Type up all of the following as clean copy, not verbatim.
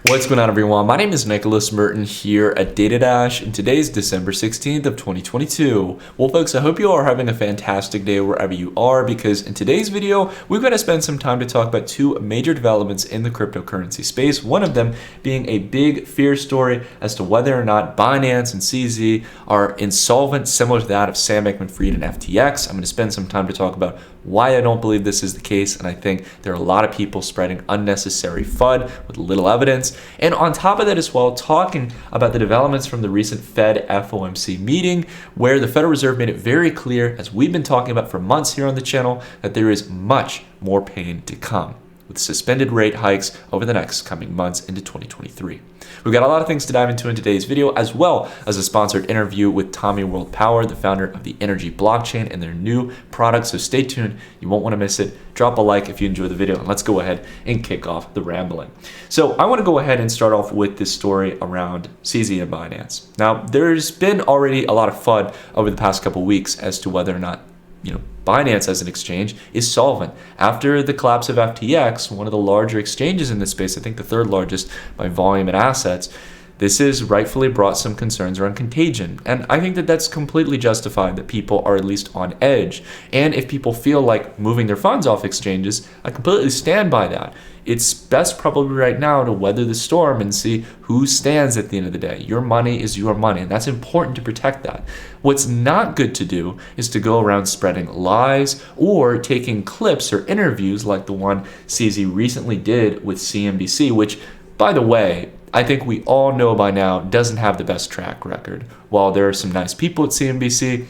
What's going on, everyone? My name is Nicholas Merton here at DataDash, and today's December 16th of 2022. Well, folks, I hope you all are having a fantastic day wherever you are, because in today's video, we're going to spend some time to talk about two major developments in the cryptocurrency space, one of them being a big fear story as to whether or not Binance and CZ are insolvent, similar to that of Sam Bankman-Fried and FTX. I'm going to spend some time to talk about why I don't believe this is the case, and I think there are a lot of people spreading unnecessary FUD with little evidence. And on top of that as well, talking about the developments from the recent Fed FOMC meeting, where the Federal Reserve made it very clear, as we've been talking about for months here on the channel, that there is much more pain to come, with suspended rate hikes over the next coming months into 2023. We've got a lot of things to dive into in today's video, as well as a sponsored interview with Tommy World Power, the founder of the Energi blockchain and their new product. So stay tuned. You won't want to miss it. Drop a like if you enjoy the video, and let's go ahead and kick off the rambling. So I want to go ahead and start off with this story around CZ and Binance. Now, there's been already a lot of FUD over the past couple weeks as to whether or not Binance as an exchange is solvent. After the collapse of FTX, one of the larger exchanges in this space, I think the third largest by volume and assets, this has rightfully brought some concerns around contagion. And I think that that's completely justified, that people are at least on edge. And if people feel like moving their funds off exchanges, I completely stand by that. It's best probably right now to weather the storm and see who stands at the end of the day. Your money is your money, and that's important to protect that. What's not good to do is to go around spreading lies or taking clips or interviews like the one CZ recently did with CNBC, which, by the way, I think we all know by now doesn't have the best track record. While there are some nice people at CNBC,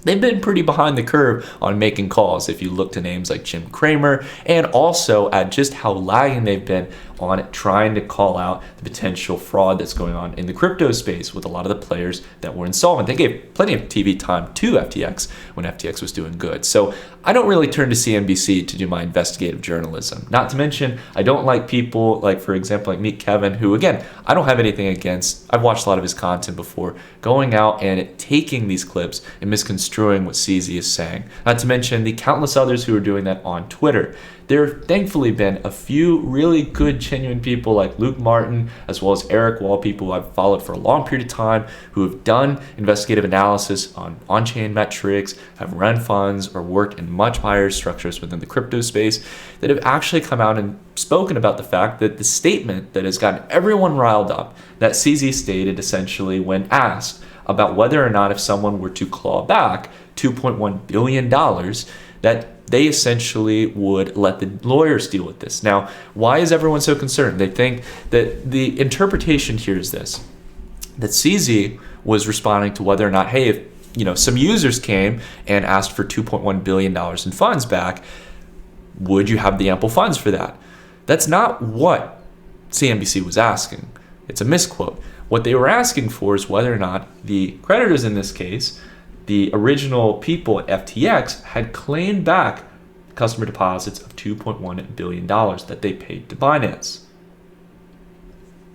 they've been pretty behind the curve on making calls if you look to names like Jim Cramer, and also at just how lagging they've been on trying to call out the potential fraud that's going on in the crypto space with a lot of the players that were insolvent. They gave plenty of TV time to FTX when FTX was doing good. So I don't really turn to CNBC to do my investigative journalism. Not to mention, I don't like people like, for example, like Meet Kevin, who, again, I don't have anything against. I've watched a lot of his content before, going out and taking these clips and misconstruing what CZ is saying. Not to mention the countless others who are doing that on Twitter. There have thankfully been a few really good, genuine people like Luke Martin, as well as Eric Wall, people who I've followed for a long period of time, who have done investigative analysis on chain metrics, have run funds, or worked in much higher structures within the crypto space, that have actually come out and spoken about the fact that the statement that has gotten everyone riled up, that CZ stated essentially when asked about whether or not if someone were to claw back $2.1 billion, that they essentially would let the lawyers deal with this. Now, why is everyone so concerned? They think that the interpretation here is this, that CZ was responding to whether or not, hey, if some users came and asked for $2.1 billion in funds back, would you have the ample funds for that? That's not what CNBC was asking. It's a misquote. What they were asking for is whether or not the creditors in this case, the original people at FTX, had claimed back customer deposits of $2.1 billion that they paid to Binance.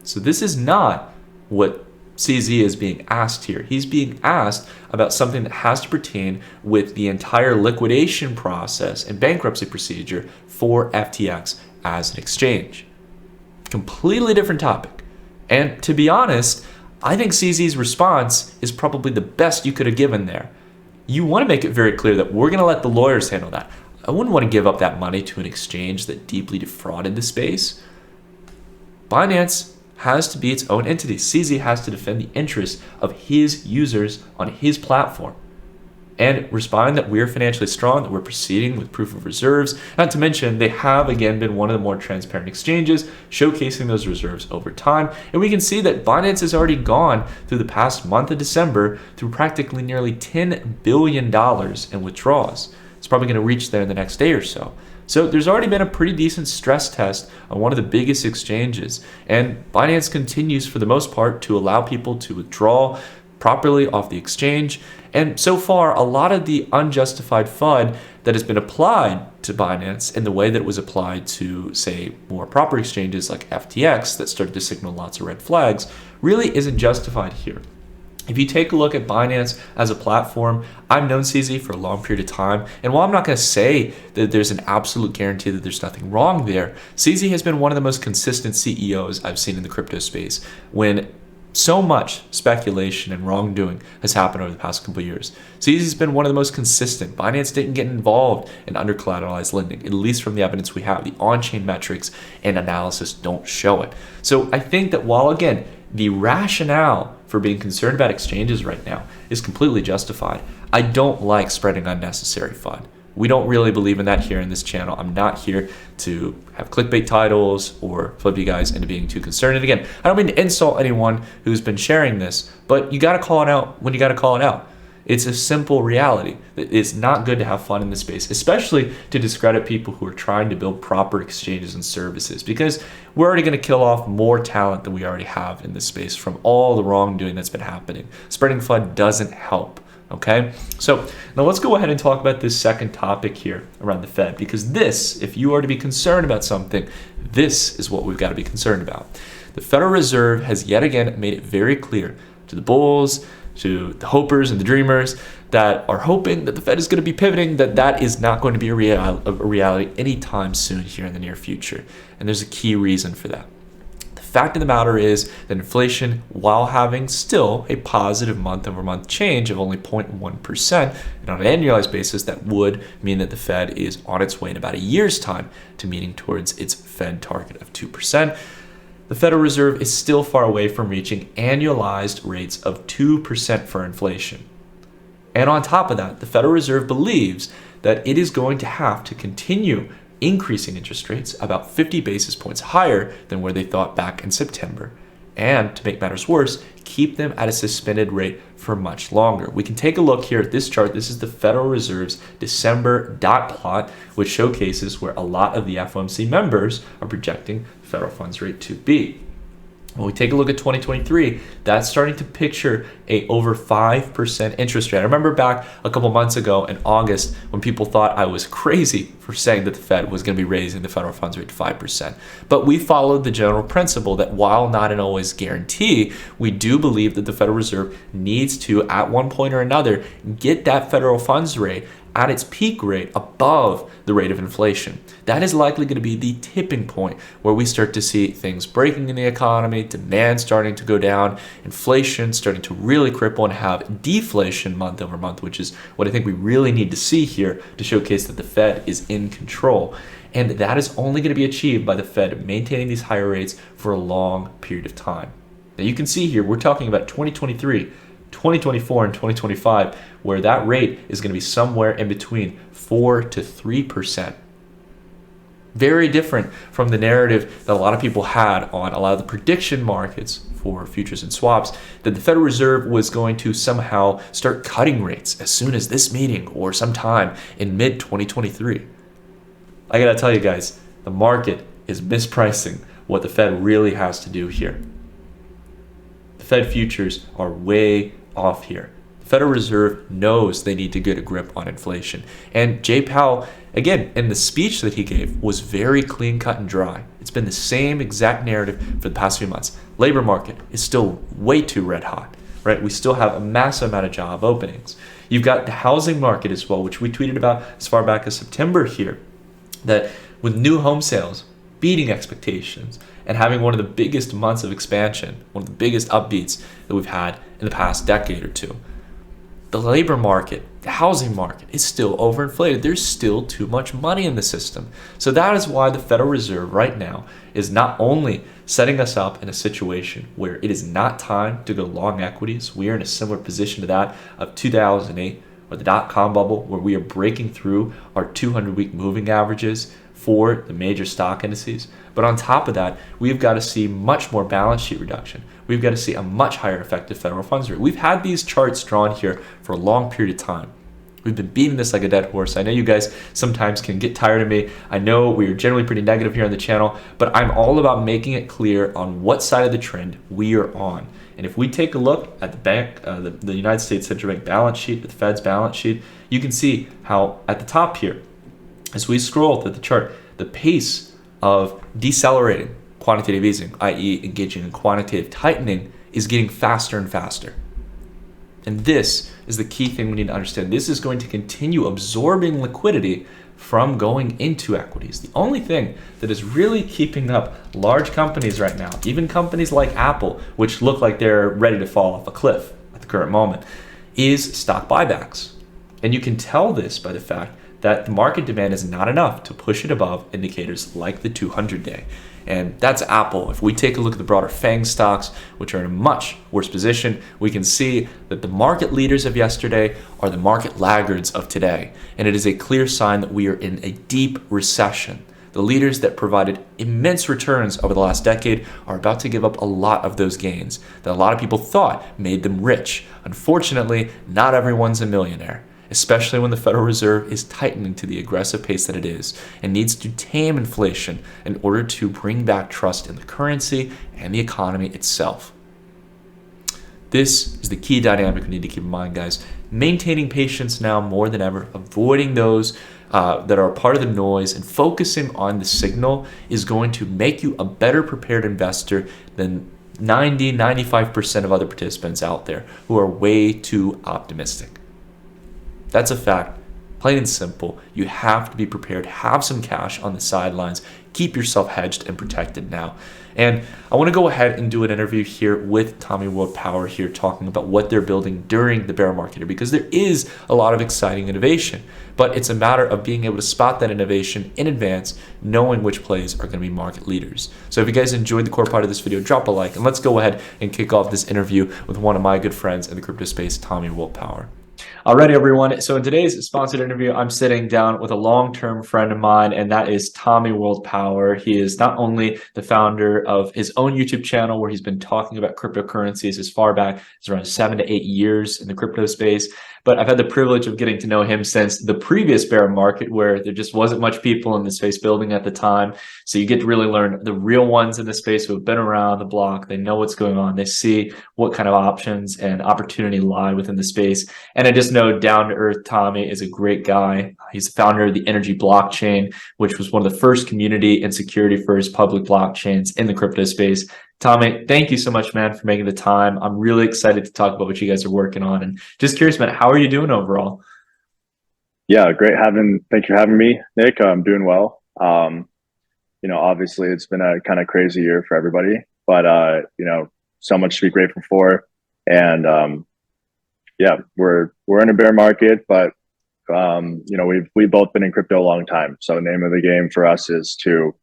So this is not what CZ is being asked here. He's being asked about something that has to pertain with the entire liquidation process and bankruptcy procedure for FTX as an exchange. Completely different topic. And to be honest, I think CZ's response is probably the best you could have given there. You want to make it very clear that we're going to let the lawyers handle that. I wouldn't want to give up that money to an exchange that deeply defrauded the space. Binance has to be its own entity. CZ has to defend the interests of his users on his platform and respond that we're financially strong, that we're proceeding with proof of reserves. Not to mention, they have again been one of the more transparent exchanges, showcasing those reserves over time. And we can see that Binance has already gone through the past month of December through practically nearly $10 billion in withdrawals. It's probably going to reach there in the next day or so. So there's already been a pretty decent stress test on one of the biggest exchanges. And Binance continues, for the most part, to allow people to withdraw properly off the exchange. And so far, a lot of the unjustified FUD that has been applied to Binance in the way that it was applied to, say, more proper exchanges like FTX that started to signal lots of red flags really isn't justified here. If you take a look at Binance as a platform, I've known CZ for a long period of time. And while I'm not going to say that there's an absolute guarantee that there's nothing wrong there, CZ has been one of the most consistent CEOs I've seen in the crypto space when so much speculation and wrongdoing has happened over the past couple of years. CZ's been one of the most consistent. Binance didn't get involved in under-collateralized lending, at least from the evidence we have. The on-chain metrics and analysis don't show it. So I think that while, again, the rationale for being concerned about exchanges right now is completely justified, I don't like spreading unnecessary FUD. We don't really believe in that here in this channel. I'm not here to have clickbait titles or flip you guys into being too concerned. And again, I don't mean to insult anyone who's been sharing this, but you got to call it out when you got to call it out. It's a simple reality. It's not good to have fun in this space, especially to discredit people who are trying to build proper exchanges and services, because we're already going to kill off more talent than we already have in this space from all the wrongdoing that's been happening. Spreading FUD doesn't help. Okay, so now let's go ahead and talk about this second topic here around the Fed, because this, if you are to be concerned about something, this is what we've got to be concerned about. The Federal Reserve has yet again made it very clear to the bulls, to the hopers and the dreamers that are hoping that the Fed is going to be pivoting, that is not going to be a reality anytime soon here in the near future. And there's a key reason for that. Fact of the matter is that inflation, while having still a positive month-over-month change of only 0.1%, and on an annualized basis, that would mean that the Fed is on its way in about a year's time to meeting towards its Fed target of 2%. The Federal Reserve is still far away from reaching annualized rates of 2% for inflation. And on top of that, the Federal Reserve believes that it is going to have to continue increasing interest rates about 50 basis points higher than where they thought back in September. And to make matters worse, keep them at a suspended rate for much longer. We can take a look here at this chart. This is the Federal Reserve's December dot plot, which showcases where a lot of the FOMC members are projecting the federal funds rate to be. When we take a look at 2023, that's starting to picture a over 5% interest rate. I remember back a couple months ago in August when people thought I was crazy for saying that the Fed was going to be raising the federal funds rate to 5%. But we followed the general principle that while not an always guarantee, we do believe that the Federal Reserve needs to, at one point or another, get that federal funds rate at its peak rate above the rate of inflation. That is likely going to be the tipping point where we start to see things breaking in the economy, demand starting to go down, inflation starting to really cripple, and have deflation month over month, which is what I think we really need to see here to showcase that the Fed is in control. And that is only going to be achieved by the Fed maintaining these higher rates for a long period of time. Now you can see here, we're talking about 2023, 2024 and 2025, where that rate is going to be somewhere in between 4 to 3%. Very different from the narrative that a lot of people had on a lot of the prediction markets for futures and swaps, that the Federal Reserve was going to somehow start cutting rates as soon as this meeting or sometime in mid-2023. I gotta tell you guys, the market is mispricing what the Fed really has to do here. The Fed futures are way off here. The Federal Reserve knows they need to get a grip on inflation. And Jay Powell, again, in the speech that he gave, was very clean cut and dry. It's been the same exact narrative for the past few months. Labor market is still way too red hot, right? We still have a massive amount of job openings. You've got the housing market as well, which we tweeted about as far back as September here, that with new home sales beating expectations and having one of the biggest months of expansion, one of the biggest upbeats that we've had in the past decade or two. The labor market, the housing market is still overinflated. There's still too much money in the system. So that is why the Federal Reserve right now is not only setting us up in a situation where it is not time to go long equities. We are in a similar position to that of 2008 or the dot-com bubble, where we are breaking through our 200-week moving averages for the major stock indices. But on top of that, we've got to see much more balance sheet reduction. We've got to see a much higher effective federal funds rate. We've had these charts drawn here for a long period of time. We've been beating this like a dead horse. I know you guys sometimes can get tired of me. I know we are generally pretty negative here on the channel, but I'm all about making it clear on what side of the trend we are on. And if we take a look at the United States Central Bank balance sheet, the Fed's balance sheet, you can see how at the top here, as we scroll through the chart, the pace of decelerating quantitative easing, i.e. engaging in quantitative tightening, is getting faster and faster. And this is the key thing we need to understand. This is going to continue absorbing liquidity from going into equities. The only thing that is really keeping up large companies right now, even companies like Apple, which look like they're ready to fall off a cliff at the current moment, is stock buybacks. And you can tell this by the fact that the market demand is not enough to push it above indicators like the 200-day. And that's Apple. If we take a look at the broader FANG stocks, which are in a much worse position, we can see that the market leaders of yesterday are the market laggards of today. And it is a clear sign that we are in a deep recession. The leaders that provided immense returns over the last decade are about to give up a lot of those gains that a lot of people thought made them rich. Unfortunately, not everyone's a millionaire, especially when the Federal Reserve is tightening to the aggressive pace that it is and needs to tame inflation in order to bring back trust in the currency and the economy itself. This is the key dynamic we need to keep in mind, guys. Maintaining patience now more than ever, avoiding those that are part of the noise and focusing on the signal is going to make you a better prepared investor than 90-95% of other participants out there who are way too optimistic. That's a fact. Plain and simple. You have to be prepared. Have some cash on the sidelines. Keep yourself hedged and protected now. And I want to go ahead and do an interview here with Tommy World Power here, talking about what they're building during the bear market here, because there is a lot of exciting innovation. But it's a matter of being able to spot that innovation in advance, knowing which plays are going to be market leaders. So if you guys enjoyed the core part of this video, drop a like, and let's go ahead and kick off this interview with one of my good friends in the crypto space, Tommy World Power. Alrighty, everyone. So in today's sponsored interview, I'm sitting down with a long-term friend of mine, and that is Tommy World Power. He is not only the founder of his own YouTube channel where he's been talking about cryptocurrencies as far back as around 7 to 8 years in the crypto space, but I've had the privilege of getting to know him since the previous bear market where there just wasn't much people in the space building at the time. So you get to really learn the real ones in the space who have been around the block. They know what's going on. They see what kind of options and opportunity lie within the space. And I just know down to earth Tommy is a great guy. He's the founder of the Energi blockchain, which was one of the first community and security first public blockchains in the crypto space. Tommy, thank you so much, man, for making the time. I'm really excited to talk about what you guys are working on, and just curious, man, how are you doing overall? Yeah, thank you for having me, Nick. I'm doing well. Obviously it's been a kind of crazy year for everybody, but so much to be grateful for. And yeah, we're in a bear market, but we've both been in crypto a long time. So the name of the game for us is to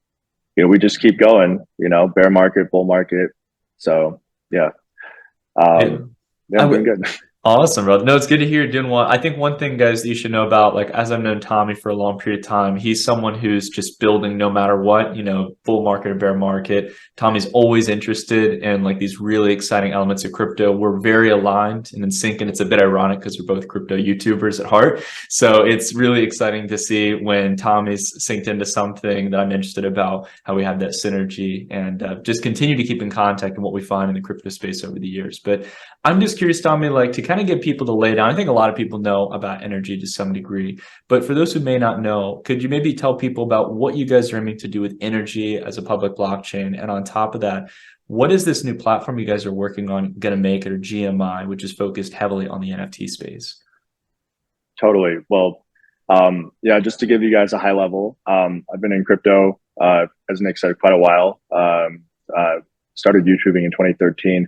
we just keep going, bear market, bull market. So yeah. I'm doing good. Awesome, bro. No, it's good to hear you're doing well. I think one thing, guys, that you should know about, like, as I've known Tommy for a long period of time, he's someone who's just building no matter what, bull market or bear market. Tommy's always interested in like these really exciting elements of crypto. We're very aligned and in sync, and it's a bit ironic because we're both crypto YouTubers at heart. So it's really exciting to see when Tommy's synced into something that I'm interested about, how we have that synergy, and just continue to keep in contact and what we find in the crypto space over the years. But I'm just curious, Tommy, like to kind of get people to lay down. I think a lot of people know about Energi to some degree, but for those who may not know, could you maybe tell people about what you guys are aiming to do with Energi as a public blockchain? And on top of that, what is this new platform you guys are working on going to make, or GMI, which is focused heavily on the NFT space? Totally. Well, yeah, just to give you guys a high level, I've been in crypto, as Nick said, quite a while. Started YouTubing in 2013.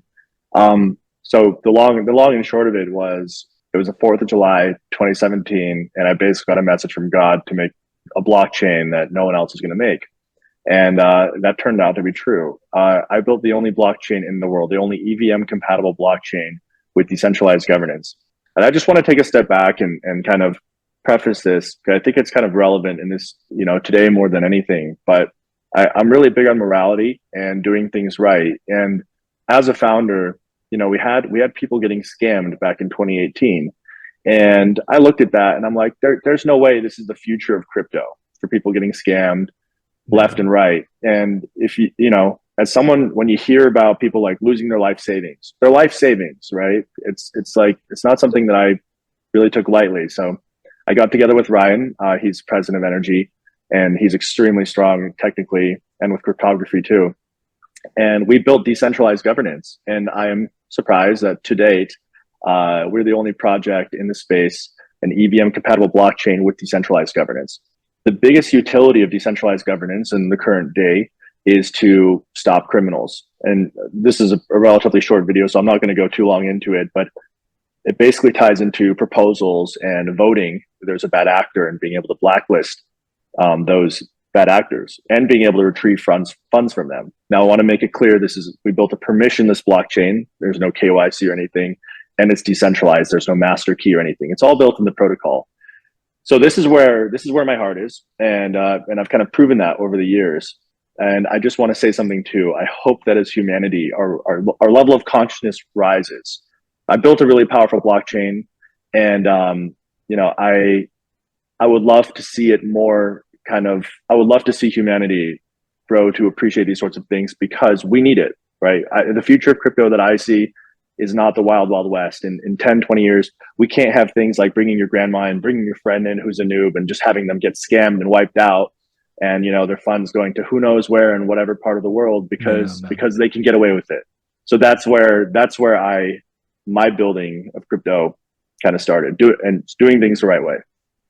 So the long and short of it was the 4th of July, 2017. And I basically got a message from God to make a blockchain that no one else is going to make. And that turned out to be true. I built the only blockchain in the world, the only EVM compatible blockchain with decentralized governance. And I just want to take a step back and kind of preface this, because I think it's kind of relevant in this, today more than anything. But I'm really big on morality and doing things right. And as a founder, we had people getting scammed back in 2018. And I looked at that and I'm like, there's no way this is the future of crypto, for people getting scammed left and right. And if as someone, when you hear about people like losing their life savings, right? It's like, it's not something that I really took lightly. So I got together with Ryan. He's president of Energi, and he's extremely strong technically and with cryptography too. And we built decentralized governance. And I am surprised that to date, We're the only project in the space, an EVM compatible blockchain with decentralized governance. The biggest utility of decentralized governance in the current day is to stop criminals. And this is a relatively short video, so I'm not going to go too long into it, but it basically ties into proposals and voting. There's a bad actor and being able to blacklist those bad actors and being able to retrieve funds from them. Now, I want to make it clear, we built a permissionless blockchain. There's no KYC or anything, and it's decentralized. There's no master key or anything. It's all built in the protocol. So this is where my heart is, and I've kind of proven that over the years. And I just want to say something too. I hope that as humanity, our level of consciousness rises. I built a really powerful blockchain, and I would love to see it more. I would love to see humanity grow to appreciate these sorts of things because we need it, right? The future of crypto that I see is not the wild, wild west. In 10, 20 years, we can't have things like bringing your grandma and bringing your friend in who's a noob and just having them get scammed and wiped out, and their funds going to who knows where in whatever part of the world because they can get away with it. So that's where my building of crypto kind of started, doing things the right way.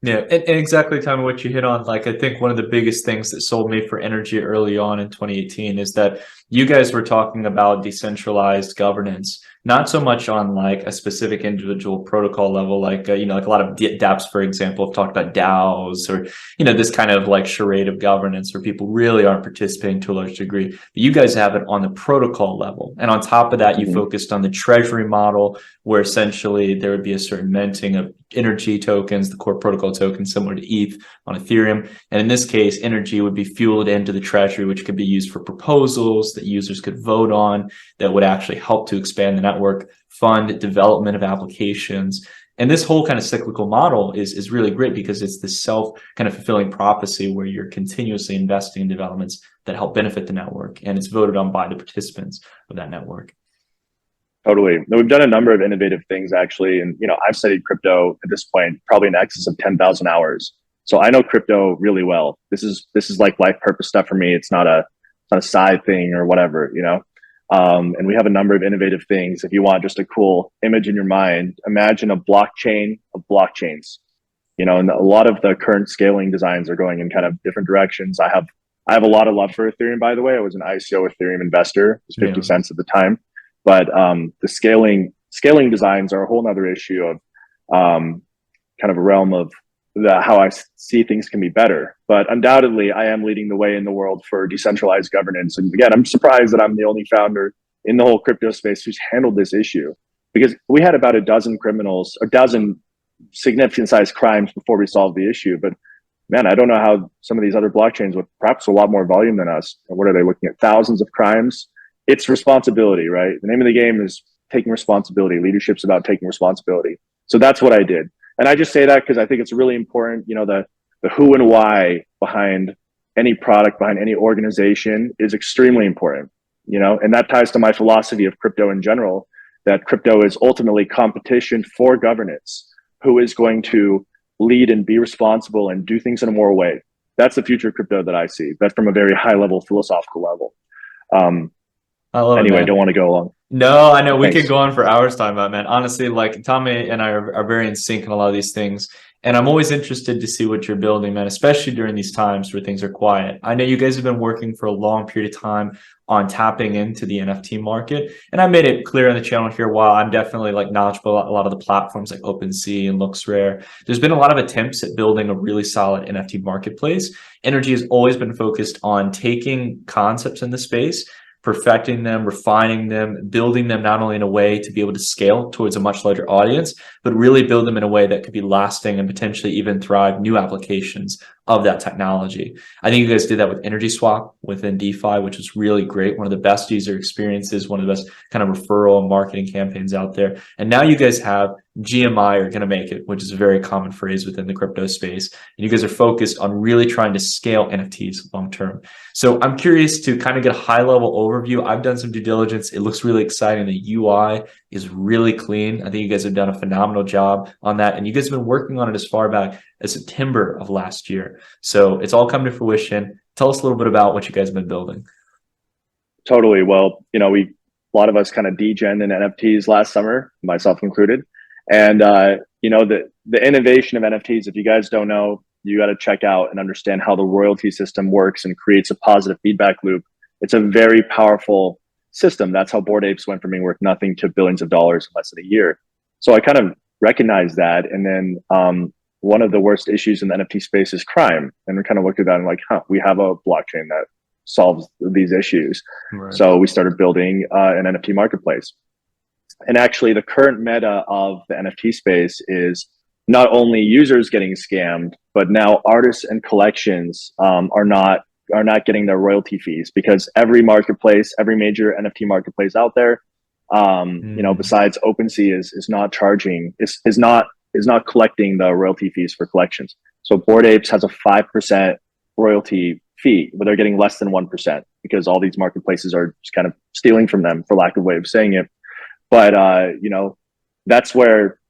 Yeah, and exactly, Tommy, what you hit on. Like, I think one of the biggest things that sold me for Energi early on in 2018 is that you guys were talking about decentralized governance, not so much on like a specific individual protocol level, like like a lot of dApps, for example, have talked about DAOs or this kind of like charade of governance where people really aren't participating to a large degree. But you guys have it on the protocol level, and on top of that, you focused on the treasury model, where essentially there would be a certain minting of Energi tokens, the core protocol token, similar to ETH on Ethereum. And in this case, Energi would be fueled into the treasury, which could be used for proposals that users could vote on that would actually help to expand the network, fund development of applications. And this whole kind of cyclical model is really great because it's this self kind of fulfilling prophecy where you're continuously investing in developments that help benefit the network, and it's voted on by the participants of that network. Totally. We've done a number of innovative things actually. And, I've studied crypto at this point, probably in excess of 10,000 hours. So I know crypto really well. This is like life purpose stuff for me. It's not a side thing or whatever, and we have a number of innovative things. If you want just a cool image in your mind, imagine a blockchain of blockchains, and a lot of the current scaling designs are going in kind of different directions. I have a lot of love for Ethereum, by the way. I was an ICO Ethereum investor. It was 50 cents at the time. But the scaling designs are a whole nother issue of kind of a realm of how I see things can be better. But undoubtedly, I am leading the way in the world for decentralized governance. And again, I'm surprised that I'm the only founder in the whole crypto space who's handled this issue, because we had about a dozen significant sized crimes before we solved the issue. But man, I don't know how some of these other blockchains with perhaps a lot more volume than us, what are they looking at? Thousands of crimes. It's responsibility, right? The name of the game is taking responsibility. Leadership's about taking responsibility. So that's what I did. And I just say that because I think it's really important. The who and why behind any product, behind any organization is extremely important, and that ties to my philosophy of crypto in general, that crypto is ultimately competition for governance. Who is going to lead and be responsible and do things in a moral way? That's the future of crypto that I see. That's from a very high level, philosophical level. I love it, man. Don't want to go long. No, I know. We could go on for hours talking about it, man. Honestly, like Tommy and I are very in sync in a lot of these things. And I'm always interested to see what you're building, man, especially during these times where things are quiet. I know you guys have been working for a long period of time on tapping into the NFT market. And I made it clear on the channel here, while I'm definitely like knowledgeable about a lot of the platforms like OpenSea and LooksRare, there's been a lot of attempts at building a really solid NFT marketplace. Energi has always been focused on taking concepts in the space, perfecting them, refining them, building them not only in a way to be able to scale towards a much larger audience, but really build them in a way that could be lasting and potentially even thrive new applications of that technology. I think you guys did that with Energy Swap within DeFi, which was really great. One of the best user experiences, one of the best kind of referral and marketing campaigns out there. And now you guys have GMI are going to make it, which is a very common phrase within the crypto space. And you guys are focused on really trying to scale NFTs long term. So I'm curious to kind of get a high level overview. I've done some due diligence. It looks really exciting. The UI is really clean. I think you guys have done a phenomenal job on that. And you guys have been working on it as far back as September of last year. So it's all come to fruition. Tell us a little bit about what you guys have been building. Totally. Well, a lot of us kind of degen in NFTs last summer, myself included. And the innovation of NFTs, if you guys don't know, you got to check out and understand how the royalty system works and creates a positive feedback loop. It's a very powerful system. That's how Bored Apes went from being worth nothing to billions of dollars in less than a year. So I kind of recognized that. And then one of the worst issues in the NFT space is crime. And we kind of looked at that and like, we have a blockchain that solves these issues. Right. So we started building an NFT marketplace. And actually the current meta of the NFT space is not only users getting scammed, but now artists and collections are not getting their royalty fees, because every marketplace, every major NFT marketplace out there, besides OpenSea is not charging, is not collecting the royalty fees for collections. So Bored Apes has a 5% royalty fee, but they're getting less than 1% because all these marketplaces are just kind of stealing from them, for lack of a way of saying it. But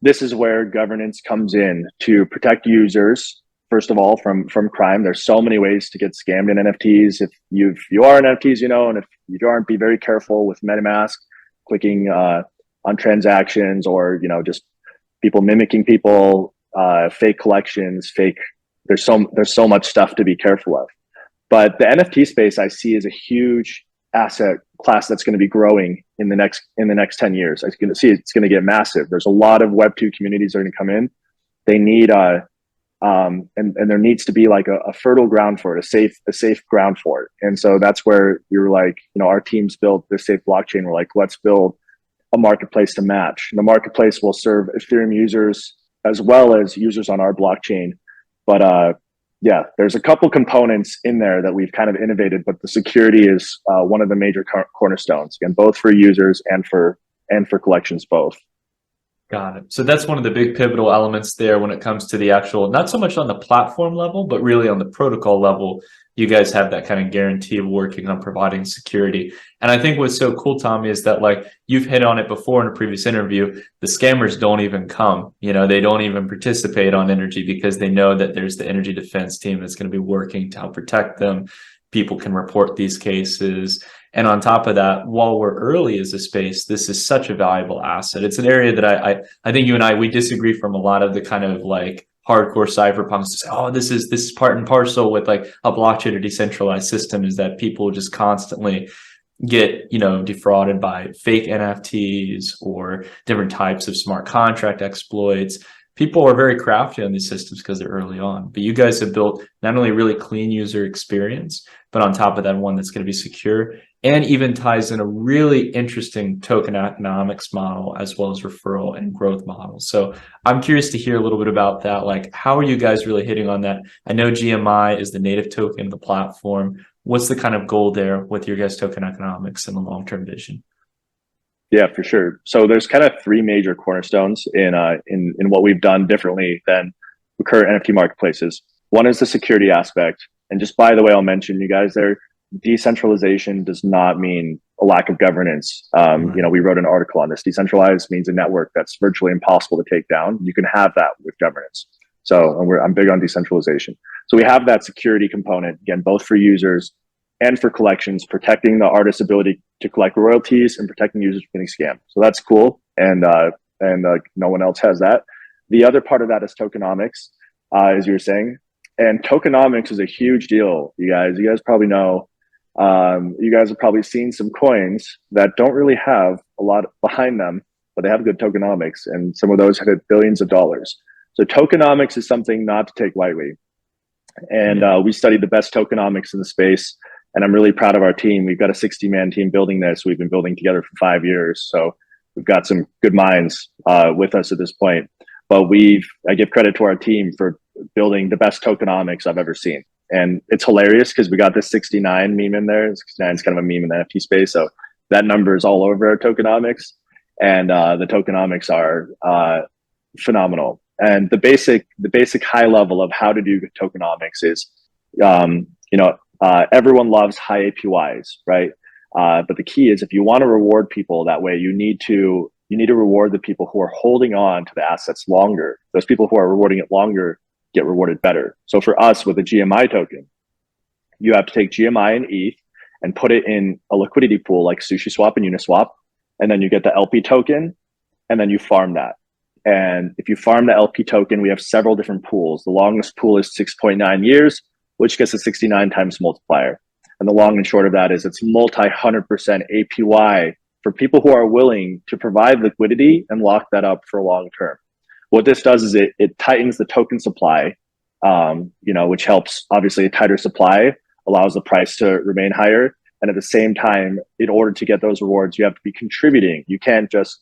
this is where governance comes in to protect users, first of all, from crime. There's so many ways to get scammed in NFTs. If you are in NFTs, and if you aren't, be very careful with MetaMask, clicking on transactions, or just people mimicking people, fake collections, there's so much stuff to be careful of. But the NFT space I see is a huge asset class that's going to be growing in the next 10 years. It's going to get massive. There's a lot of Web2 communities that are going to come in. They need and there needs to be like a fertile ground for it, a safe ground for it. And so that's where we were like, our teams built this safe blockchain. We're like, let's build a marketplace to match. And the marketplace will serve Ethereum users as well as users on our blockchain. But there's a couple components in there that we've kind of innovated, but the security is one of the major cornerstones, again, both for users and for collections both. Got it. So that's one of the big pivotal elements there when it comes to the actual, not so much on the platform level, but really on the protocol level. You guys have that kind of guarantee of working on providing security. And I think what's so cool, Tommy, is that like you've hit on it before in a previous interview, the scammers don't even come, they don't even participate on Energi because they know that there's the Energi defense team that's going to be working to help protect them. People can report these cases. And on top of that, while we're early as a space, this is such a valuable asset. It's an area that I think you and we disagree from a lot of the kind of like hardcore cypherpunks to say, oh, this is part and parcel with like a blockchain or decentralized system, is that people just constantly get, defrauded by fake NFTs or different types of smart contract exploits. People are very crafty on these systems because they're early on, but you guys have built not only really clean user experience, but on top of that, one that's going to be secure and even ties in a really interesting token economics model as well as referral and growth models. So I'm curious to hear a little bit about that. Like, how are you guys really hitting on that? I know GMI is the native token of the platform. What's the kind of goal there with your guys' token economics and the long-term vision? Yeah, for sure. So there's kind of three major cornerstones in what we've done differently than the current NFT marketplaces. One is the security aspect. And just by the way, I'll mention you guys there, decentralization does not mean a lack of governance. We wrote an article on this. Decentralized means a network that's virtually impossible to take down. You can have that with governance. So I'm big on decentralization. So we have that security component, again, both for users and for collections, protecting the artist's ability to collect royalties and protecting users from getting scammed. So that's cool. And no one else has that. The other part of that is tokenomics, as you were saying. And tokenomics is a huge deal, you guys. You guys probably know, you guys have probably seen some coins that don't really have a lot behind them, but they have good tokenomics. And some of those have hit billions of dollars. So tokenomics is something not to take lightly. And we studied the best tokenomics in the space. And I'm really proud of our team. We've got a 60-man team building this. We've been building together for 5 years. So we've got some good minds with us at this point. But I give credit to our team for building the best tokenomics I've ever seen. And it's hilarious because we got this 69 meme in there. 69 is kind of a meme in the NFT space. So that number is all over our tokenomics. And the tokenomics are phenomenal. And the basic high level of how to do tokenomics is, everyone loves high APYs, right? But the key is if you want to reward people that way, you need to reward the people who are holding on to the assets longer. Those people who are rewarding it longer get rewarded better. So for us with a GMI token, you have to take GMI and ETH and put it in a liquidity pool like SushiSwap and Uniswap. and then you get the LP token, and then you farm that. And if you farm the LP token, we have several different pools. The longest pool is 6.9 years, which gets a 69 times multiplier. And the long and short of that is it's multi 100% APY for people who are willing to provide liquidity and lock that up for long term. What this does is it tightens the token supply, which helps. Obviously a tighter supply allows the price to remain higher. And at the same time, in order to get those rewards, you have to be contributing. You can't just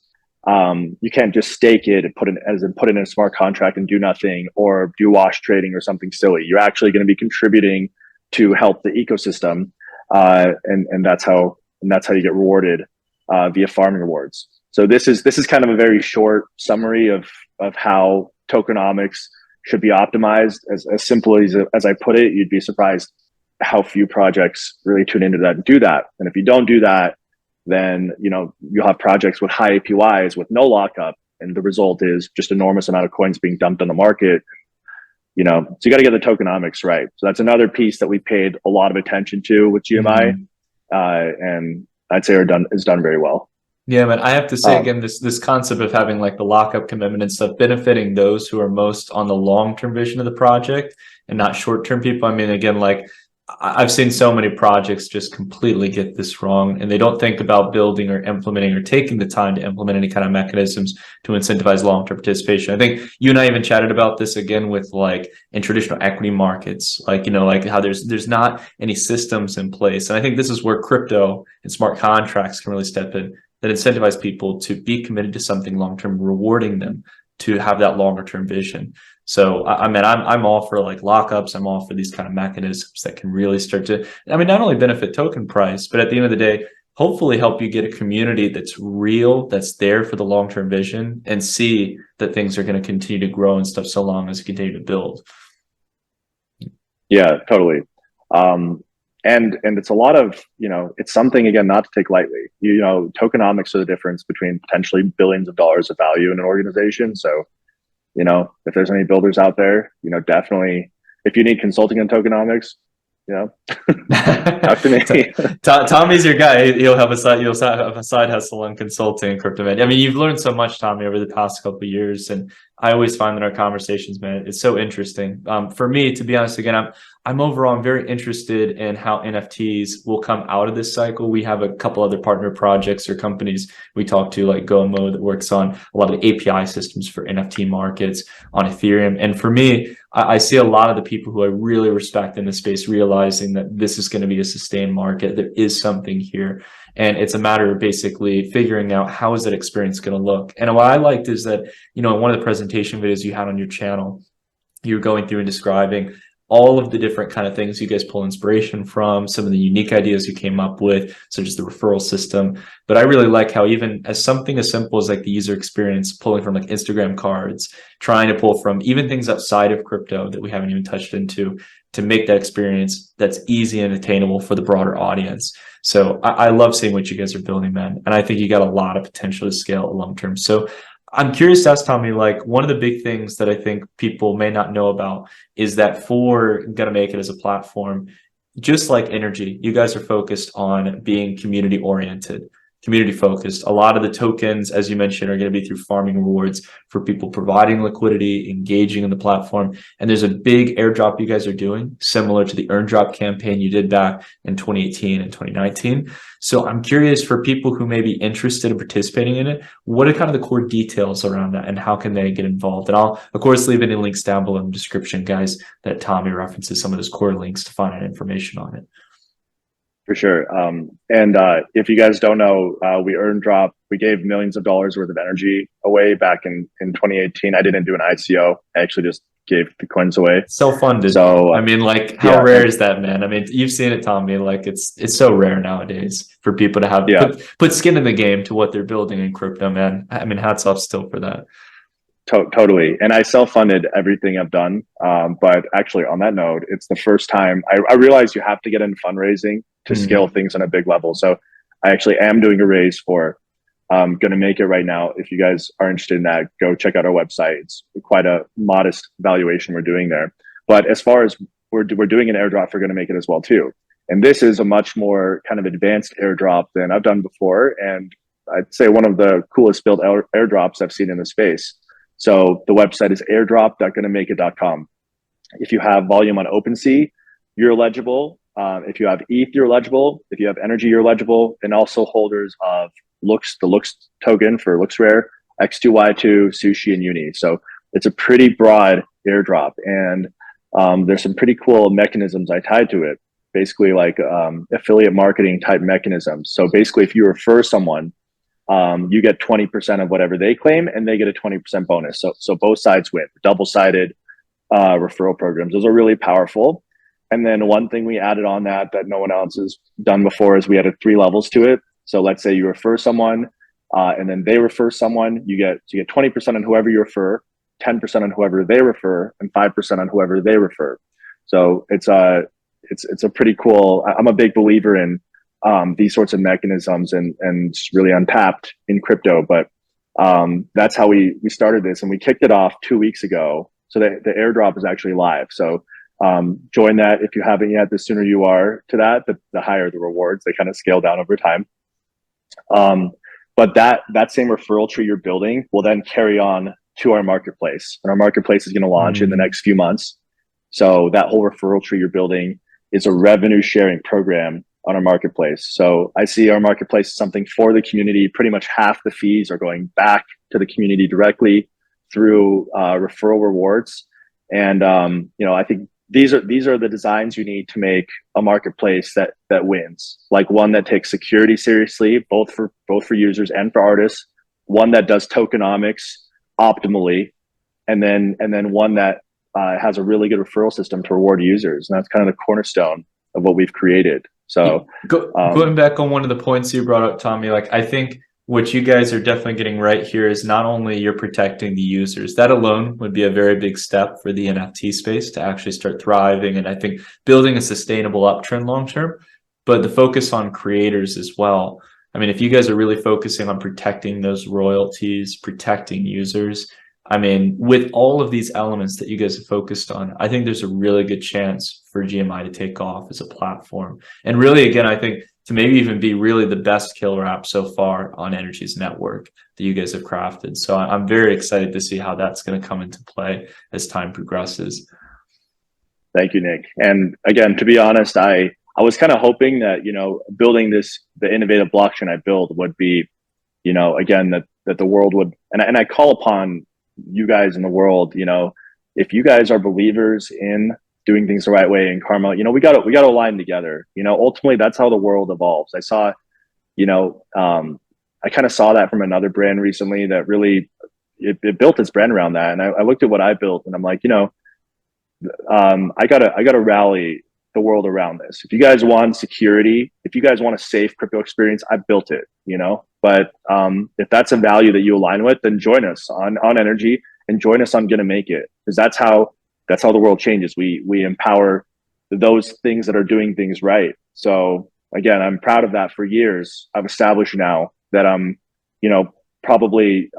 stake it and put it in a smart contract and do nothing, or do wash trading or something silly. You're actually going to be contributing to help the ecosystem, and that's how you get rewarded via farming rewards. So this is kind of a very short summary of how tokenomics should be optimized. As simple as I put it, you'd be surprised how few projects really tune into that and do that. And if you don't do that, then you'll have projects with high APYs with no lockup, and the result is just enormous amount of coins being dumped on the market. So you got to get the tokenomics right. So that's another piece that we paid a lot of attention to with GMI, and I'd say is done very well. Yeah, man. I have to say again, this concept of having like the lockup commitment and stuff benefiting those who are most on the long-term vision of the project and not short-term people. I mean, again, like I've seen so many projects just completely get this wrong, and they don't think about building or implementing or taking the time to implement any kind of mechanisms to incentivize long-term participation. I think you and I even chatted about this again with like in traditional equity markets, like, like how there's not any systems in place. And I think this is where crypto and smart contracts can really step in, that incentivize people to be committed to something long-term, rewarding them to have that longer-term vision. So I mean, I'm all for like lockups. I'm all for these kind of mechanisms that can really start to, not only benefit token price, but at the end of the day, hopefully help you get a community that's real, that's there for the long-term vision, and see that things are going to continue to grow and stuff so long as you continue to build. Yeah, totally. And it's a lot of, it's something, again, not to take lightly. Tokenomics are the difference between potentially billions of dollars of value in an organization. So, if there's any builders out there, definitely, if you need consulting on tokenomics, talk to me. Tommy's your guy. You'll have a side hustle on consulting and crypto, man. I mean, you've learned so much, Tommy, over the past couple of years, and I always find that our conversations, man, it's so interesting. For me, to be honest, again, I'm overall very interested in how NFTs will come out of this cycle. We have a couple other partner projects or companies we talk to, like Gomo, that works on a lot of the API systems for NFT markets on Ethereum. And for me, I see a lot of the people who I really respect in this space realizing that this is going to be a sustained market. There is something here. And it's a matter of basically figuring out how is that experience going to look. And what I liked is that, in one of the presentation videos you had on your channel, you were going through and describing all of the different kind of things you guys pull inspiration from, some of the unique ideas you came up with, such as the referral system. But I really like how even as something as simple as like the user experience, pulling from like Instagram cards, trying to pull from even things outside of crypto that we haven't even touched into, to make that experience that's easy and attainable for the broader audience. So I love seeing what you guys are building, man. And I think you got a lot of potential to scale long term. So I'm curious to ask Tommy, like one of the big things that I think people may not know about is that for Gonna Make It as a platform, just like Energi, you guys are focused on being community oriented, community focused. A lot of the tokens, as you mentioned, are going to be through farming rewards for people providing liquidity, engaging in the platform. And there's a big airdrop you guys are doing, similar to the earn drop campaign you did back in 2018 and 2019. So I'm curious, for people who may be interested in participating in it, what are kind of the core details around that and how can they get involved? And I'll, of course, leave any links down below in the description, guys, that Tommy references some of those core links to find out information on it. For sure. And if you guys don't know, we gave millions of dollars worth of energy away back in 2018. I didn't do an ICO. I actually just gave the coins away. Self-funded. So I mean, like, how rare is that, man? I mean, you've seen it, Tommy. Like, it's so rare nowadays for people to have put skin in the game to what they're building in crypto, man. I mean, hats off still for that. Totally. And I self-funded everything I've done. But actually, on that note, it's the first time I realized you have to get in fundraising to scale things on a big level. So I actually am doing a raise for Gonna Make It right now. If you guys are interested in that, go check out our website. It's quite a modest valuation we're doing there. But as far as we're doing an airdrop for Gonna Make It as well too. And this is a much more kind of advanced airdrop than I've done before. And I'd say one of the coolest built airdrops I've seen in the space. So the website is airdrop.gonamakeit.com. If you have volume on OpenSea, you're eligible. If you have ETH, you're eligible. If you have Energy, you're eligible. And also holders of Lux, the Lux token for LuxRare, X2Y2, Sushi, and Uni. So it's a pretty broad airdrop. And there's some pretty cool mechanisms I tied to it. Basically like affiliate marketing type mechanisms. So basically if you refer someone, you get 20% of whatever they claim and they get a 20% bonus. So both sides win. Double-sided referral programs. Those are really powerful. And then one thing we added on that no one else has done before is we added 3 levels to it. So let's say you refer someone and then they refer someone, you get 20% on whoever you refer, 10% on whoever they refer, and 5% on whoever they refer. So it's a pretty cool. I'm a big believer in these sorts of mechanisms and it's really untapped in crypto. But that's how we started this, and we kicked it off 2 weeks ago. So the airdrop is actually live. So join that if you haven't yet. The sooner you are to that, the higher the rewards. They kind of scale down over time. But that same referral tree you're building will then carry on to our marketplace, and our marketplace is going to launch in the next few months. So that whole referral tree you're building is a revenue sharing program on our marketplace. So I see our marketplace as something for the community. Pretty much half the fees are going back to the community directly through referral rewards. And I think these are the designs you need to make a marketplace that wins. Like one that takes security seriously, both for users and for artists. One that does tokenomics optimally, and then one that has a really good referral system to reward users. And that's kind of the cornerstone of what we've created. So going back on one of the points you brought up, Tommy, like I think what you guys are definitely getting right here is not only you're protecting the users. That alone would be a very big step for the NFT space to actually start thriving, and I think building a sustainable uptrend long term, but the focus on creators as well. I mean, if you guys are really focusing on protecting those royalties, protecting users, I mean, with all of these elements that you guys have focused on, I think there's a really good chance for GMI to take off as a platform. And really, again, I think to maybe even be really the best killer app so far on Energy's network that you guys have crafted. So I'm very excited to see how that's going to come into play as time progresses. Thank you, Nick. And again, to be honest, I was kind of hoping that, building the innovative blockchain I built would be, again, that the world would, and I call upon you guys in the world, if you guys are believers in doing things the right way in karma, we got to align together. Ultimately that's how the world evolves. I saw, I kind of saw that from another brand recently that really it built its brand around that. And I looked at what I built and I'm like, I gotta rally the world around this. If you guys want security, if you guys want a safe crypto experience, I built it, but if that's a value that you align with, then join us on Energi and join us on Gonna Make It, because that's how the world changes. We empower those things that are doing things right. So again, I'm proud of that. For years I've established now that I'm, probably,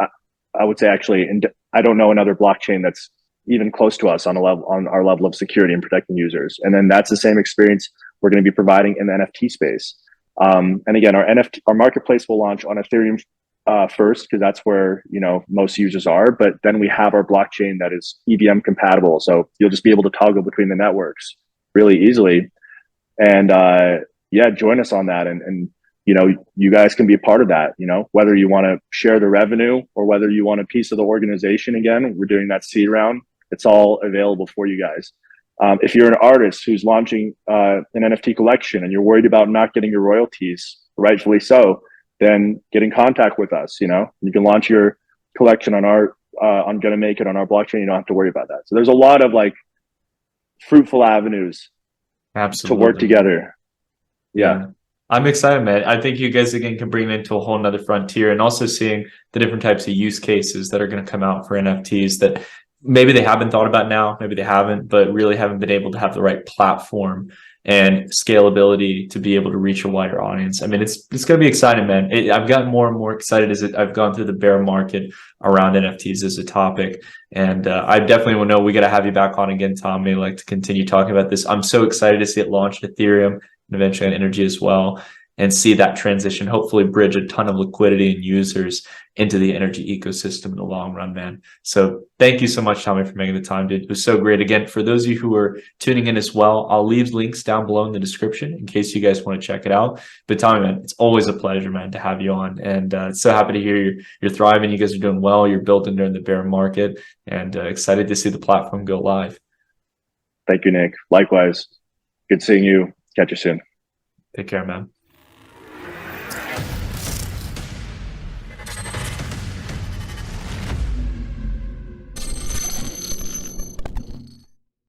I would say actually, and I don't know another blockchain that's even close to us on our level of security and protecting users. And then that's the same experience we're going to be providing in the NFT space. And again, our marketplace will launch on Ethereum first, because that's where most users are. But then we have our blockchain that is EVM compatible, so you'll just be able to toggle between the networks really easily. And join us on that, and you guys can be a part of that. Whether you want to share the revenue or whether you want a piece of the organization. Again, we're doing that seed round. It's all available for you guys. If you're an artist who's launching an NFT collection and you're worried about not getting your royalties, rightfully so, then get in contact with us. You can launch your collection on on Gonna Make It on our blockchain. You don't have to worry about that. So there's a lot of fruitful avenues to work together. Yeah. I'm excited, man. I think you guys again can bring it into a whole nother frontier, and also seeing the different types of use cases that are going to come out for NFTs that maybe they haven't thought about now, maybe they haven't, but really haven't been able to have the right platform and scalability to be able to reach a wider audience. I mean, it's going to be exciting, man. I've gotten more and more excited as I've gone through the bear market around NFTs as a topic. And I definitely will know we got to have you back on again, Tommy, to continue talking about this. I'm so excited to see it launch Ethereum and eventually on Energy as well. and see that transition, hopefully bridge a ton of liquidity and users into the energy ecosystem in the long run, man. So thank you so much, Tommy, for making the time, dude. It was so great. Again, for those of you who are tuning in as well, I'll leave links down below in the description in case you guys want to check it out. But Tommy, man, it's always a pleasure, man, to have you on. And so happy to hear you're thriving. You guys are doing well. You're building during the bear market, and excited to see the platform go live. Thank you, Nick. Likewise. Good seeing you. Catch you soon. Take care, man.